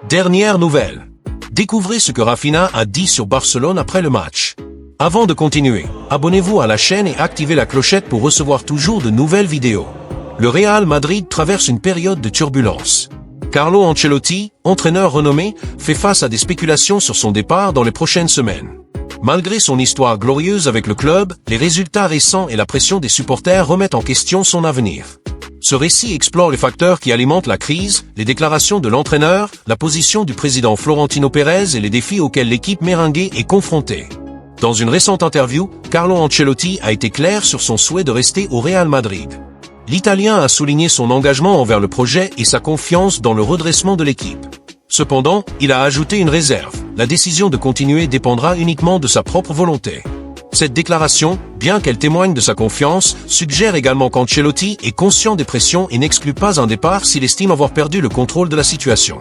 Dernière nouvelle. Découvrez ce que Rafinha a dit sur Barcelone après le match. Avant de continuer, abonnez-vous à la chaîne et activez la clochette pour recevoir toujours de nouvelles vidéos. Le Real Madrid traverse une période de turbulence. Carlo Ancelotti, entraîneur renommé, fait face à des spéculations sur son départ dans les prochaines semaines. Malgré son histoire glorieuse avec le club, les résultats récents et la pression des supporters remettent en question son avenir. Ce récit explore les facteurs qui alimentent la crise, les déclarations de l'entraîneur, la position du président Florentino Pérez et les défis auxquels l'équipe merengue est confrontée. Dans une récente interview, Carlo Ancelotti a été clair sur son souhait de rester au Real Madrid. L'Italien a souligné son engagement envers le projet et sa confiance dans le redressement de l'équipe. Cependant, il a ajouté une réserve. La décision de continuer dépendra uniquement de sa propre volonté. Cette déclaration, bien qu'elle témoigne de sa confiance, suggère également qu'Ancelotti est conscient des pressions et n'exclut pas un départ s'il estime avoir perdu le contrôle de la situation.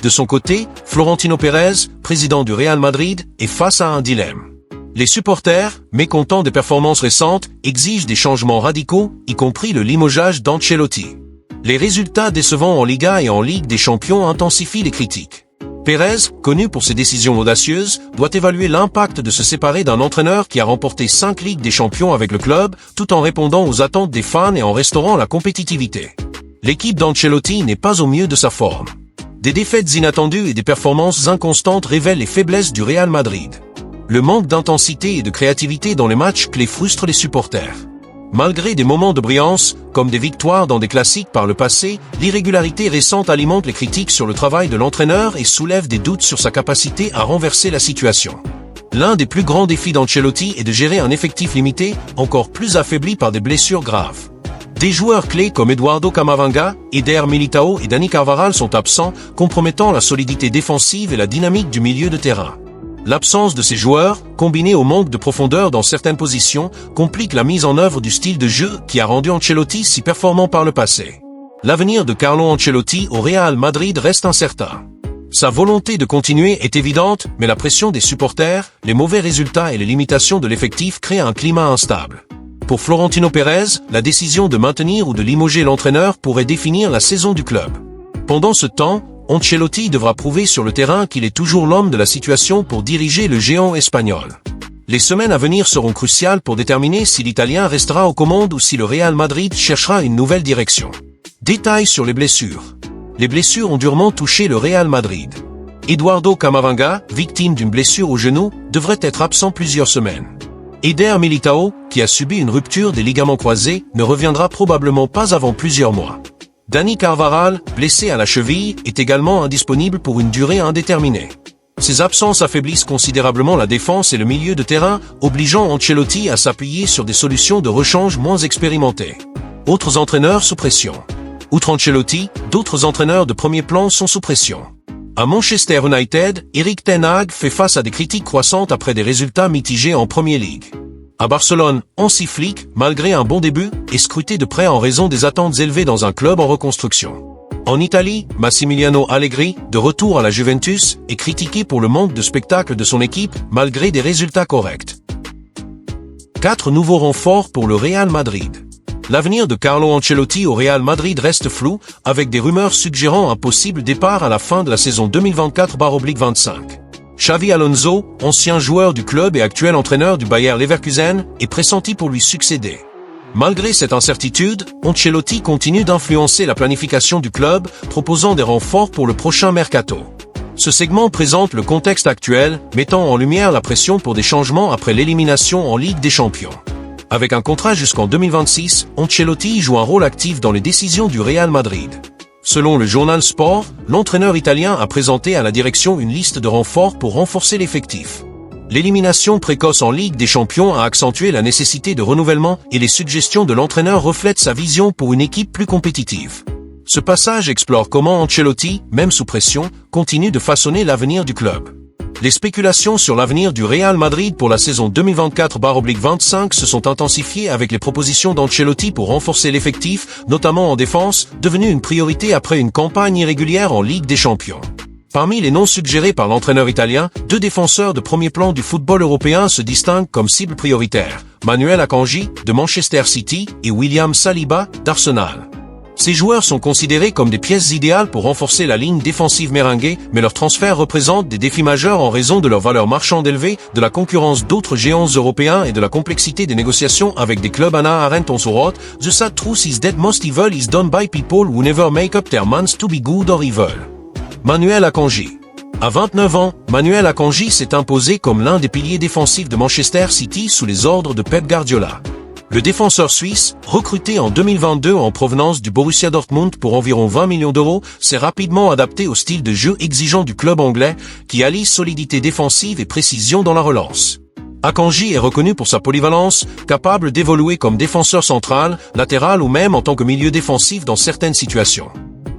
De son côté, Florentino Pérez, président du Real Madrid, est face à un dilemme. Les supporters, mécontents des performances récentes, exigent des changements radicaux, y compris le limogeage d'Ancelotti. Les résultats décevants en Liga et en Ligue des Champions intensifient les critiques. Pérez, connu pour ses décisions audacieuses, doit évaluer l'impact de se séparer d'un entraîneur qui a remporté 5 Ligues des Champions avec le club, tout en répondant aux attentes des fans et en restaurant la compétitivité. L'équipe d'Ancelotti n'est pas au mieux de sa forme. Des défaites inattendues et des performances inconstantes révèlent les faiblesses du Real Madrid. Le manque d'intensité et de créativité dans les matchs clés frustre les supporters. Malgré des moments de brillance, comme des victoires dans des classiques par le passé, l'irrégularité récente alimente les critiques sur le travail de l'entraîneur et soulève des doutes sur sa capacité à renverser la situation. L'un des plus grands défis d'Ancelotti est de gérer un effectif limité, encore plus affaibli par des blessures graves. Des joueurs clés comme Eduardo Camavinga, Eder Militao et Dani Carvajal sont absents, compromettant la solidité défensive et la dynamique du milieu de terrain. L'absence de ces joueurs, combinée au manque de profondeur dans certaines positions, complique la mise en œuvre du style de jeu qui a rendu Ancelotti si performant par le passé. L'avenir de Carlo Ancelotti au Real Madrid reste incertain. Sa volonté de continuer est évidente, mais la pression des supporters, les mauvais résultats et les limitations de l'effectif créent un climat instable. Pour Florentino Pérez, la décision de maintenir ou de limoger l'entraîneur pourrait définir la saison du club. Pendant ce temps, Ancelotti devra prouver sur le terrain qu'il est toujours l'homme de la situation pour diriger le géant espagnol. Les semaines à venir seront cruciales pour déterminer si l'Italien restera aux commandes ou si le Real Madrid cherchera une nouvelle direction. Détails sur les blessures. Les blessures ont durement touché le Real Madrid. Eduardo Camavinga, victime d'une blessure au genou, devrait être absent plusieurs semaines. Eder Militao, qui a subi une rupture des ligaments croisés, ne reviendra probablement pas avant plusieurs mois. Dani Carvajal, blessé à la cheville, est également indisponible pour une durée indéterminée. Ces absences affaiblissent considérablement la défense et le milieu de terrain, obligeant Ancelotti à s'appuyer sur des solutions de rechange moins expérimentées. Autres entraîneurs sous pression. Outre Ancelotti, d'autres entraîneurs de premier plan sont sous pression. À Manchester United, Erik ten Hag fait face à des critiques croissantes après des résultats mitigés en Premier League. À Barcelone, Hansi Flick, malgré un bon début, est scruté de près en raison des attentes élevées dans un club en reconstruction. En Italie, Massimiliano Allegri, de retour à la Juventus, est critiqué pour le manque de spectacle de son équipe, malgré des résultats corrects. 4 nouveaux renforts pour le Real Madrid. L'avenir de Carlo Ancelotti au Real Madrid reste flou, avec des rumeurs suggérant un possible départ à la fin de la saison 2024/25. Xavi Alonso, ancien joueur du club et actuel entraîneur du Bayer Leverkusen, est pressenti pour lui succéder. Malgré cette incertitude, Ancelotti continue d'influencer la planification du club, proposant des renforts pour le prochain mercato. Ce segment présente le contexte actuel, mettant en lumière la pression pour des changements après l'élimination en Ligue des Champions. Avec un contrat jusqu'en 2026, Ancelotti joue un rôle actif dans les décisions du Real Madrid. Selon le journal Sport, l'entraîneur italien a présenté à la direction une liste de renforts pour renforcer l'effectif. L'élimination précoce en Ligue des Champions a accentué la nécessité de renouvellement et les suggestions de l'entraîneur reflètent sa vision pour une équipe plus compétitive. Ce passage explore comment Ancelotti, même sous pression, continue de façonner l'avenir du club. Les spéculations sur l'avenir du Real Madrid pour la saison 2024/25 se sont intensifiées avec les propositions d'Ancelotti pour renforcer l'effectif, notamment en défense, devenue une priorité après une campagne irrégulière en Ligue des Champions. Parmi les noms suggérés par l'entraîneur italien, 2 défenseurs de premier plan du football européen se distinguent comme cibles prioritaires, Manuel Akanji, de Manchester City, et William Saliba, d'Arsenal. Ces joueurs sont considérés comme des pièces idéales pour renforcer la ligne défensive merengue, mais leurs transferts représentent des défis majeurs en raison de leur valeur marchande élevée, de la concurrence d'autres géants européens et de la complexité des négociations avec des clubs Anna Arendt on Sorot. The sad truth is that most evil is done by people who never make up their minds to be good or evil. Manuel Akanji. À 29 ans, Manuel Akanji s'est imposé comme l'un des piliers défensifs de Manchester City sous les ordres de Pep Guardiola. Le défenseur suisse, recruté en 2022 en provenance du Borussia Dortmund pour environ 20 millions d'euros, s'est rapidement adapté au style de jeu exigeant du club anglais, qui allie solidité défensive et précision dans la relance. Akanji est reconnu pour sa polyvalence, capable d'évoluer comme défenseur central, latéral ou même en tant que milieu défensif dans certaines situations.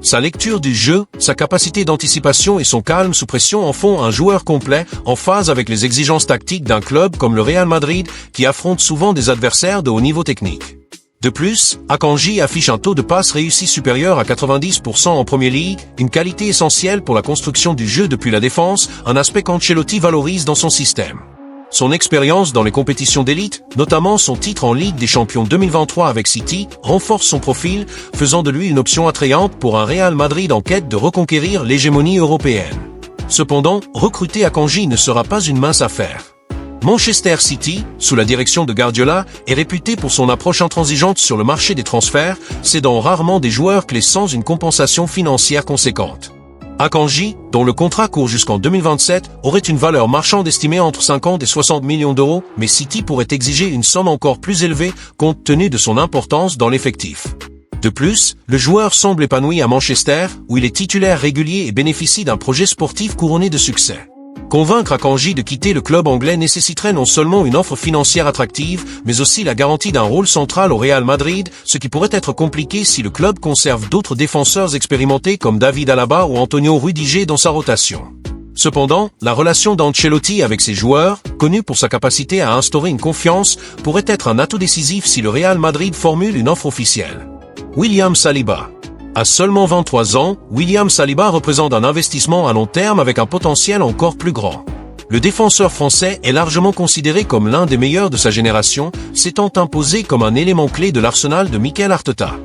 Sa lecture du jeu, sa capacité d'anticipation et son calme sous pression en font un joueur complet, en phase avec les exigences tactiques d'un club comme le Real Madrid, qui affronte souvent des adversaires de haut niveau technique. De plus, Akanji affiche un taux de passes réussi supérieur à 90% en Premier League, une qualité essentielle pour la construction du jeu depuis la défense, un aspect qu'Ancelotti valorise dans son système. Son expérience dans les compétitions d'élite, notamment son titre en Ligue des Champions 2023 avec City, renforce son profil, faisant de lui une option attrayante pour un Real Madrid en quête de reconquérir l'hégémonie européenne. Cependant, recruter Akanji ne sera pas une mince affaire. Manchester City, sous la direction de Guardiola, est réputé pour son approche intransigeante sur le marché des transferts, cédant rarement des joueurs clés sans une compensation financière conséquente. Akanji, dont le contrat court jusqu'en 2027, aurait une valeur marchande estimée entre 50 et 60 millions d'euros, mais City pourrait exiger une somme encore plus élevée compte tenu de son importance dans l'effectif. De plus, le joueur semble épanoui à Manchester, où il est titulaire régulier et bénéficie d'un projet sportif couronné de succès. Convaincre Akanji de quitter le club anglais nécessiterait non seulement une offre financière attractive, mais aussi la garantie d'un rôle central au Real Madrid, ce qui pourrait être compliqué si le club conserve d'autres défenseurs expérimentés comme David Alaba ou Antonio Rudiger dans sa rotation. Cependant, la relation d'Ancelotti avec ses joueurs, connu pour sa capacité à instaurer une confiance, pourrait être un atout décisif si le Real Madrid formule une offre officielle. William Saliba. À seulement 23 ans, William Saliba représente un investissement à long terme avec un potentiel encore plus grand. Le défenseur français est largement considéré comme l'un des meilleurs de sa génération, s'étant imposé comme un élément clé de l'arsenal de Mikel Arteta.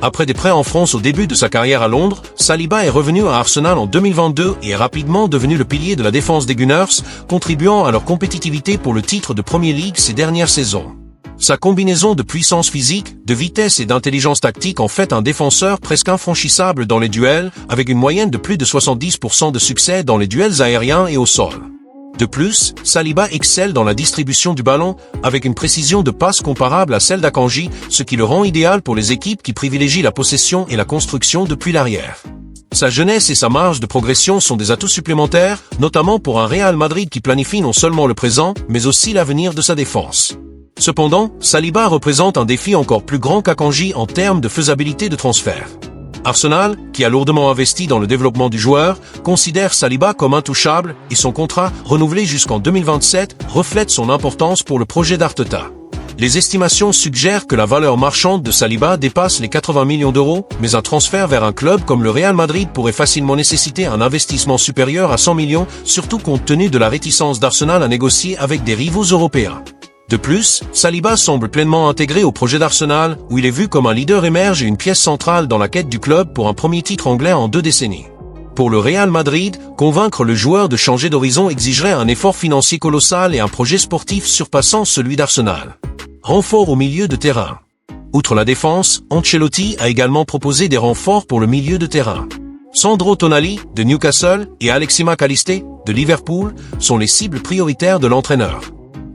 Après des prêts en France au début de sa carrière à Londres, Saliba est revenu à Arsenal en 2022 et est rapidement devenu le pilier de la défense des Gunners, contribuant à leur compétitivité pour le titre de Premier League ces dernières saisons. Sa combinaison de puissance physique, de vitesse et d'intelligence tactique en fait un défenseur presque infranchissable dans les duels, avec une moyenne de plus de 70% de succès dans les duels aériens et au sol. De plus, Saliba excelle dans la distribution du ballon, avec une précision de passe comparable à celle d'Akanji, ce qui le rend idéal pour les équipes qui privilégient la possession et la construction depuis l'arrière. Sa jeunesse et sa marge de progression sont des atouts supplémentaires, notamment pour un Real Madrid qui planifie non seulement le présent, mais aussi l'avenir de sa défense. Cependant, Saliba représente un défi encore plus grand qu'Akanji en termes de faisabilité de transfert. Arsenal, qui a lourdement investi dans le développement du joueur, considère Saliba comme intouchable et son contrat, renouvelé jusqu'en 2027, reflète son importance pour le projet d'Arteta. Les estimations suggèrent que la valeur marchande de Saliba dépasse les 80 millions d'euros, mais un transfert vers un club comme le Real Madrid pourrait facilement nécessiter un investissement supérieur à 100 millions, surtout compte tenu de la réticence d'Arsenal à négocier avec des rivaux européens. De plus, Saliba semble pleinement intégré au projet d'Arsenal, où il est vu comme un leader émerge et une pièce centrale dans la quête du club pour un premier titre anglais en 2 décennies. Pour le Real Madrid, convaincre le joueur de changer d'horizon exigerait un effort financier colossal et un projet sportif surpassant celui d'Arsenal. Renfort au milieu de terrain. Outre la défense, Ancelotti a également proposé des renforts pour le milieu de terrain. Sandro Tonali, de Newcastle, et Alexis Mac Allister, de Liverpool, sont les cibles prioritaires de l'entraîneur.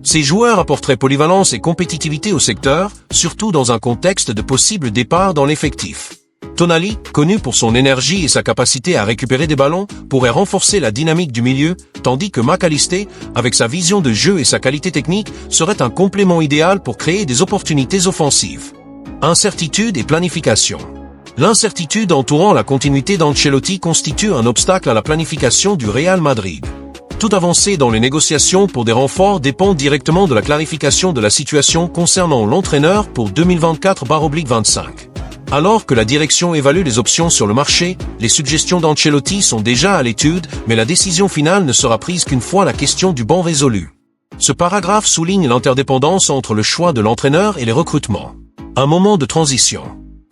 Ces joueurs apporteraient polyvalence et compétitivité au secteur, surtout dans un contexte de possible départ dans l'effectif. Tonali, connu pour son énergie et sa capacité à récupérer des ballons, pourrait renforcer la dynamique du milieu, tandis que Mac Allister, avec sa vision de jeu et sa qualité technique, serait un complément idéal pour créer des opportunités offensives. Incertitude et planification. L'incertitude entourant la continuité d'Ancelotti constitue un obstacle à la planification du Real Madrid. Toute avancée dans les négociations pour des renforts dépend directement de la clarification de la situation concernant l'entraîneur pour 2024/25. Alors que la direction évalue les options sur le marché, les suggestions d'Ancelotti sont déjà à l'étude, mais la décision finale ne sera prise qu'une fois la question du banc résolue. Ce paragraphe souligne l'interdépendance entre le choix de l'entraîneur et les recrutements. Un moment de transition.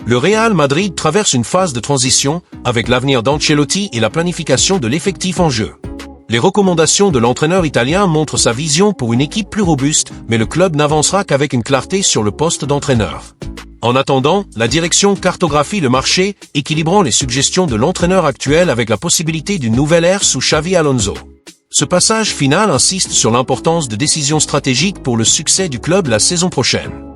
Le Real Madrid traverse une phase de transition avec l'avenir d'Ancelotti et la planification de l'effectif en jeu. Les recommandations de l'entraîneur italien montrent sa vision pour une équipe plus robuste, mais le club n'avancera qu'avec une clarté sur le poste d'entraîneur. En attendant, la direction cartographie le marché, équilibrant les suggestions de l'entraîneur actuel avec la possibilité d'une nouvelle ère sous Xavi Alonso. Ce passage final insiste sur l'importance de décisions stratégiques pour le succès du club la saison prochaine.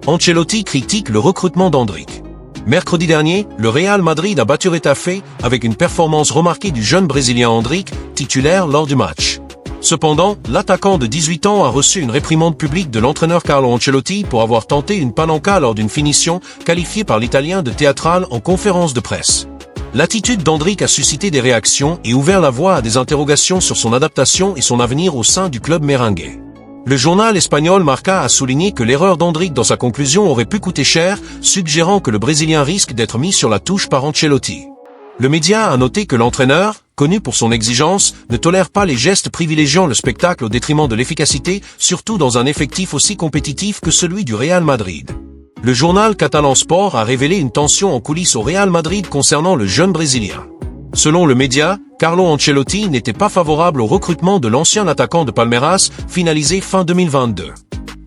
Ancelotti critique le recrutement d'Endrick. Mercredi dernier, le Real Madrid a battu Retafe avec une performance remarquée du jeune Brésilien Endrick, titulaire lors du match. Cependant, l'attaquant de 18 ans a reçu une réprimande publique de l'entraîneur Carlo Ancelotti pour avoir tenté une palanca lors d'une finition qualifiée par l'Italien de théâtrale en conférence de presse. L'attitude d'Endrick a suscité des réactions et ouvert la voie à des interrogations sur son adaptation et son avenir au sein du club merengue. Le journal espagnol Marca a souligné que l'erreur d'Endrick dans sa conclusion aurait pu coûter cher, suggérant que le Brésilien risque d'être mis sur la touche par Ancelotti. Le média a noté que l'entraîneur, connu pour son exigence, ne tolère pas les gestes privilégiant le spectacle au détriment de l'efficacité, surtout dans un effectif aussi compétitif que celui du Real Madrid. Le journal catalan Sport a révélé une tension en coulisses au Real Madrid concernant le jeune Brésilien. Selon le média, Carlo Ancelotti n'était pas favorable au recrutement de l'ancien attaquant de Palmeiras, finalisé fin 2022.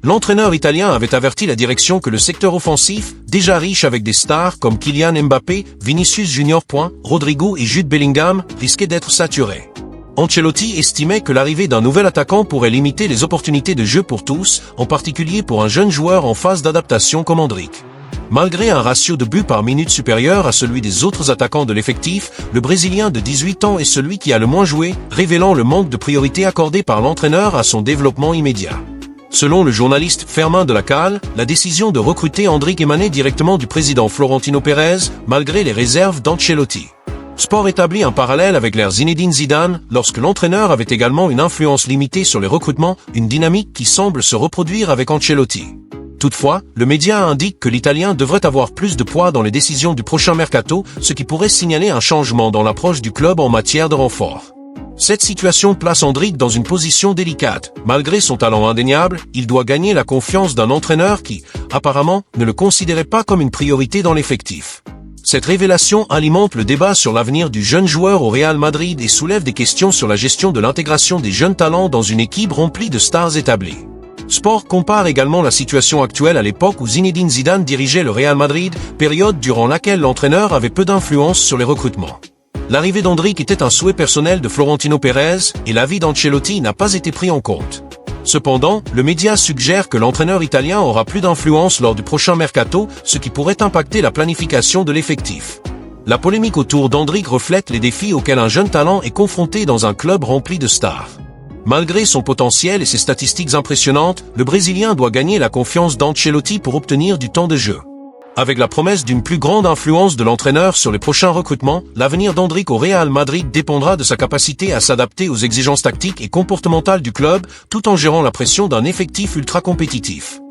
L'entraîneur italien avait averti la direction que le secteur offensif, déjà riche avec des stars comme Kylian Mbappé, Vinicius Junior, Rodrigo et Jude Bellingham, risquait d'être saturé. Ancelotti estimait que l'arrivée d'un nouvel attaquant pourrait limiter les opportunités de jeu pour tous, en particulier pour un jeune joueur en phase d'adaptation comme Endrick. Malgré un ratio de buts par minute supérieur à celui des autres attaquants de l'effectif, le Brésilien de 18 ans est celui qui a le moins joué, révélant le manque de priorité accordée par l'entraîneur à son développement immédiat. Selon le journaliste Fermin de la Calle, la décision de recruter Endrick émanait directement du président Florentino Pérez, malgré les réserves d'Ancelotti. Sport établit un parallèle avec l'ère Zinedine Zidane, lorsque l'entraîneur avait également une influence limitée sur les recrutements, une dynamique qui semble se reproduire avec Ancelotti. Toutefois, le média indique que l'Italien devrait avoir plus de poids dans les décisions du prochain mercato, ce qui pourrait signaler un changement dans l'approche du club en matière de renfort. Cette situation place Endrick dans une position délicate. Malgré son talent indéniable, il doit gagner la confiance d'un entraîneur qui, apparemment, ne le considérait pas comme une priorité dans l'effectif. Cette révélation alimente le débat sur l'avenir du jeune joueur au Real Madrid et soulève des questions sur la gestion de l'intégration des jeunes talents dans une équipe remplie de stars établies. Sport compare également la situation actuelle à l'époque où Zinedine Zidane dirigeait le Real Madrid, période durant laquelle l'entraîneur avait peu d'influence sur les recrutements. L'arrivée d'Endrick était un souhait personnel de Florentino Pérez et l'avis d'Ancelotti n'a pas été pris en compte. Cependant, le média suggère que l'entraîneur italien aura plus d'influence lors du prochain mercato, ce qui pourrait impacter la planification de l'effectif. La polémique autour d'Endrick reflète les défis auxquels un jeune talent est confronté dans un club rempli de stars. Malgré son potentiel et ses statistiques impressionnantes, le Brésilien doit gagner la confiance d'Ancelotti pour obtenir du temps de jeu. Avec la promesse d'une plus grande influence de l'entraîneur sur les prochains recrutements, l'avenir d'Endrick au Real Madrid dépendra de sa capacité à s'adapter aux exigences tactiques et comportementales du club, tout en gérant la pression d'un effectif ultra compétitif.